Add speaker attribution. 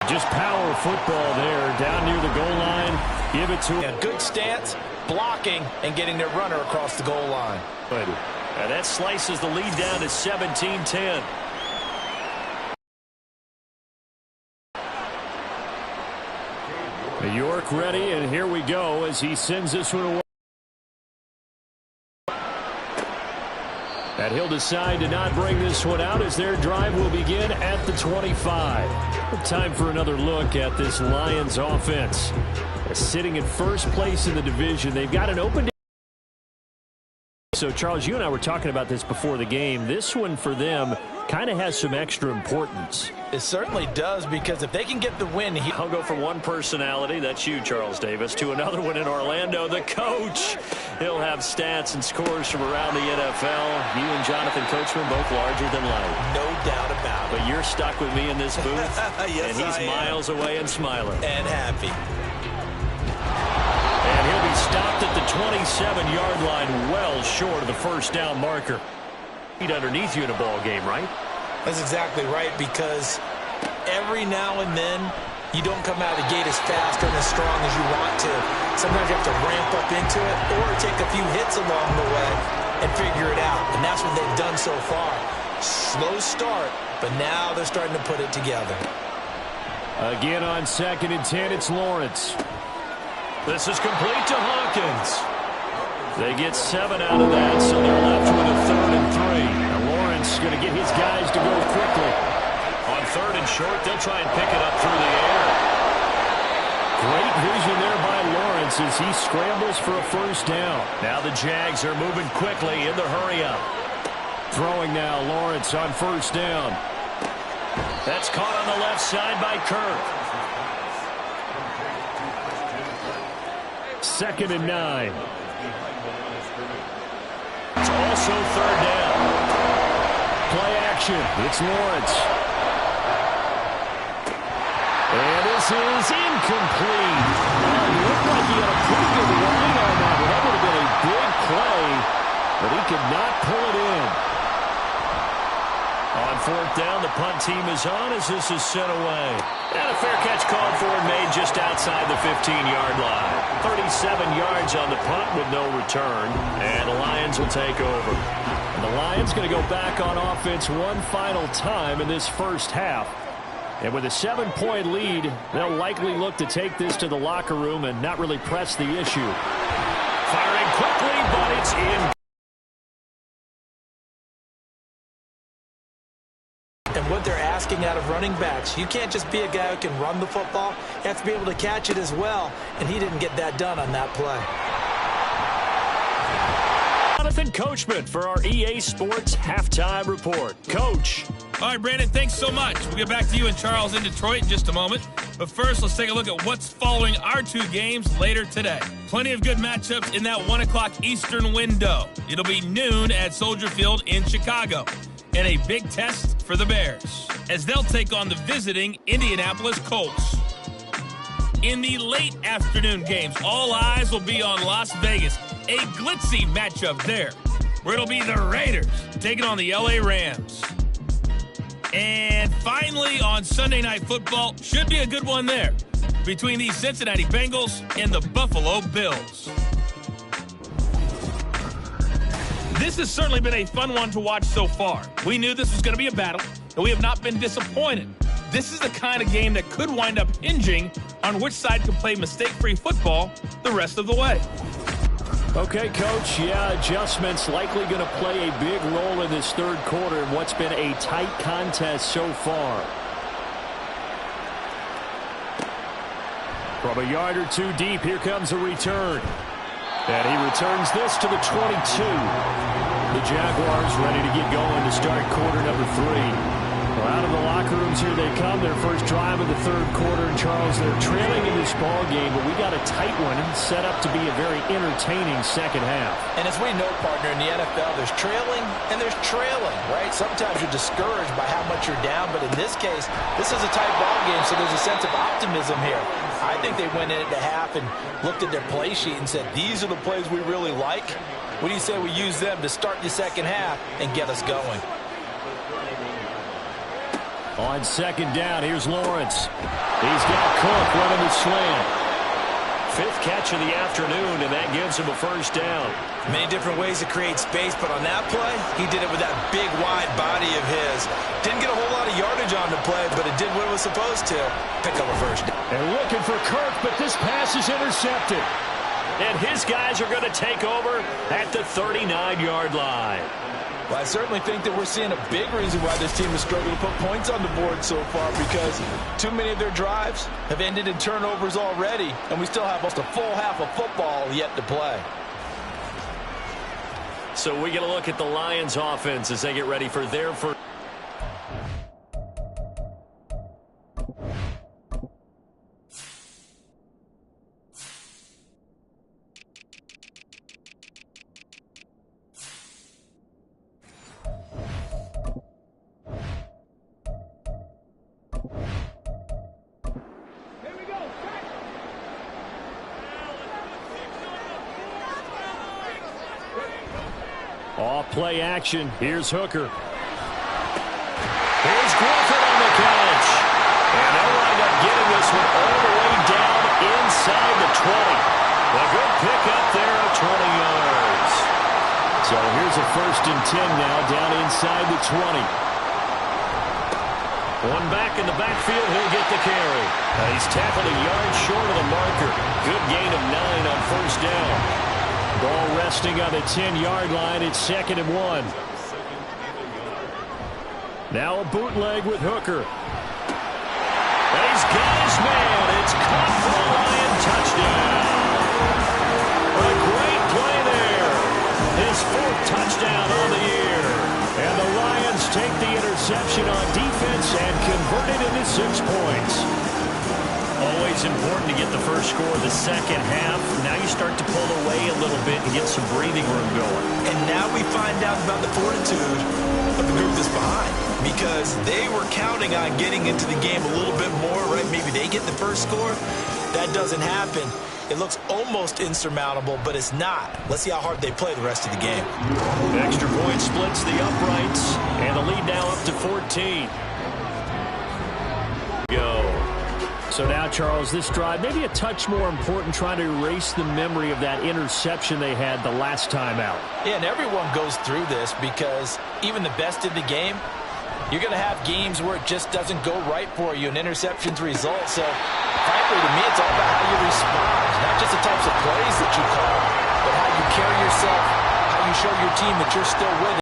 Speaker 1: Just power football there, down near the goal line. Give it to
Speaker 2: him. Good stance, blocking, and getting their runner across the goal line.
Speaker 1: Good. And that slices the lead down to 17-10. York ready, and here we go as he sends this one away. And he'll decide to not bring this one out as their drive will begin at the 25. Time for another look at this Lions offense. Sitting in first place in the division. They've got an open. So, Charles, you and I were talking about this before the game. This one for them kind of has some extra importance.
Speaker 2: It certainly does, because if they can get the win,
Speaker 1: I'll go from one personality, that's you, Charles Davis, to another one in Orlando, the coach. He'll have stats and scores from around the NFL. You and Jonathan Coachman both larger than life.
Speaker 2: No doubt about it.
Speaker 1: But you're stuck with me in this booth.
Speaker 2: Yes,
Speaker 1: and he's miles away and smiling.
Speaker 2: And happy.
Speaker 1: And he'll be stopped at the 27-yard line, well short of the first down marker. He's underneath you in a ball game, right?
Speaker 2: That's exactly right, because every now and then you don't come out of the gate as fast and as strong as you want to. Sometimes you have to ramp up into it or take a few hits along the way and figure it out. And that's what they've done so far. Slow start, but now they're starting to put it together.
Speaker 1: Again on 2nd and 10, it's Lawrence. This is complete to Hawkins. They get 7 out of that, so they're left with a 3rd and 3. Now Lawrence is going to get his guys to go quickly. On 3rd and short, they'll try and pick it up through the air. Great vision there by Lawrence as he scrambles for a first down. Now the Jags are moving quickly in the hurry-up. Throwing now, Lawrence on first down. That's caught on the left side by Kirk. 2nd and 9. It's also 3rd down. Play action. It's Lawrence. And this is incomplete. Well, it looked like he had a pretty good line on that. That would have been a big play, but he could not pull it in. On 4th down, the punt team is on as this is sent away. And a fair catch called for and made just outside the 15-yard line. 37 yards on the punt with no return. And the Lions will take over. And the Lions going to go back on offense one final time in this first half. And with a 7-point lead, they'll likely look to take this to the locker room and not really press the issue. Firing quickly, but it's in.
Speaker 2: And what they're asking out of running backs, you can't just be a guy who can run the football. You have to be able to catch it as well, and he didn't get that done on that play.
Speaker 1: Jonathan Coachman for our EA Sports Halftime Report. Coach.
Speaker 3: All right, Brandon, thanks so much. We'll get back to you and Charles in Detroit in just a moment. But first, let's take a look at what's following our 2 games later today. Plenty of good matchups in that 1 o'clock Eastern window. It'll be noon at Soldier Field in Chicago. And a big test for the Bears, as they'll take on the visiting Indianapolis Colts. In the late afternoon games, all eyes will be on Las Vegas. A glitzy matchup there, where it'll be the Raiders taking on the LA Rams. And finally, on Sunday Night Football, should be a good one there, between the Cincinnati Bengals and the Buffalo Bills. This has certainly been a fun one to watch so far. We knew this was going to be a battle, and we have not been disappointed. This is the kind of game that could wind up hinging on which side can play mistake-free football the rest of the way.
Speaker 1: Okay, Coach, adjustments likely going to play a big role in this 3rd quarter in what's been a tight contest so far. From a yard or 2 deep, here comes a return. And he returns this to the 22. The Jaguars ready to get going to start quarter number 3. Well, out of the locker rooms here they come. Their first drive of the 3rd quarter. And Charles, they're trailing in this ball game, but we got a tight one set up to be a very entertaining second half.
Speaker 2: And as we know, partner, in the NFL, there's trailing and there's trailing, right? Sometimes you're discouraged by how much you're down, but in this case, this is a tight ball game, so there's a sense of optimism here. I think they went in at the half and looked at their play sheet and said, these are the plays we really like. What do you say we use them to start the second half and get us going?
Speaker 1: On second down, here's Lawrence. He's got Cook running the slant. 5th catch of the afternoon, and that gives him a first down.
Speaker 2: Many different ways to create space, but on that play, he did it with that big, wide body of his. Didn't get a whole lot of yardage on the play, but it did what it was supposed to. Pick up a first down.
Speaker 1: And looking for Kirk, but this pass is intercepted. And his guys are going to take over at the 39-yard line.
Speaker 4: Well, I certainly think that we're seeing a big reason why this team has struggled to put points on the board so far, because too many of their drives have ended in turnovers already, and we still have almost a full half of football yet to play.
Speaker 1: So we get a look at the Lions offense as they get ready for their first. Off play action. Here's Hooker. Here's Griffin on the catch. And they'll wind up getting this one all the way down inside the 20. A good pickup there of 20 yards. So here's a 1st and 10 now down inside the 20. One back in the backfield. He'll get the carry. He's tackled a yard short of the marker. Good gain of 9 on 1st down. Ball resting on the 10-yard line. It's 2nd and 1. Now a bootleg with Hooker. And he's got his man. It's caught for a Lion touchdown. A great play there. His 4th touchdown on the year. And the Lions take the interception on defense and convert it into 6 points. Always important to get the first score of the second half. Now you start to pull away a little bit and get some breathing room going.
Speaker 2: And now we find out about the fortitude of the group that's behind, because they were counting on getting into the game a little bit more, right? Maybe they get the first score. That doesn't happen. It looks almost insurmountable, but it's not. Let's see how hard they play the rest of the game.
Speaker 1: Extra point splits the uprights, and the lead now up to 14. Go. So now, Charles, this drive, maybe a touch more important, trying to erase the memory of that interception they had the last time out.
Speaker 4: Yeah, and everyone goes through this, because even the best in the game, you're going to have games where it just doesn't go right for you, and interceptions result. So, frankly, to me, it's all about how you respond, not just the types of plays that you call, but how you carry yourself, how you show your team that you're still with it.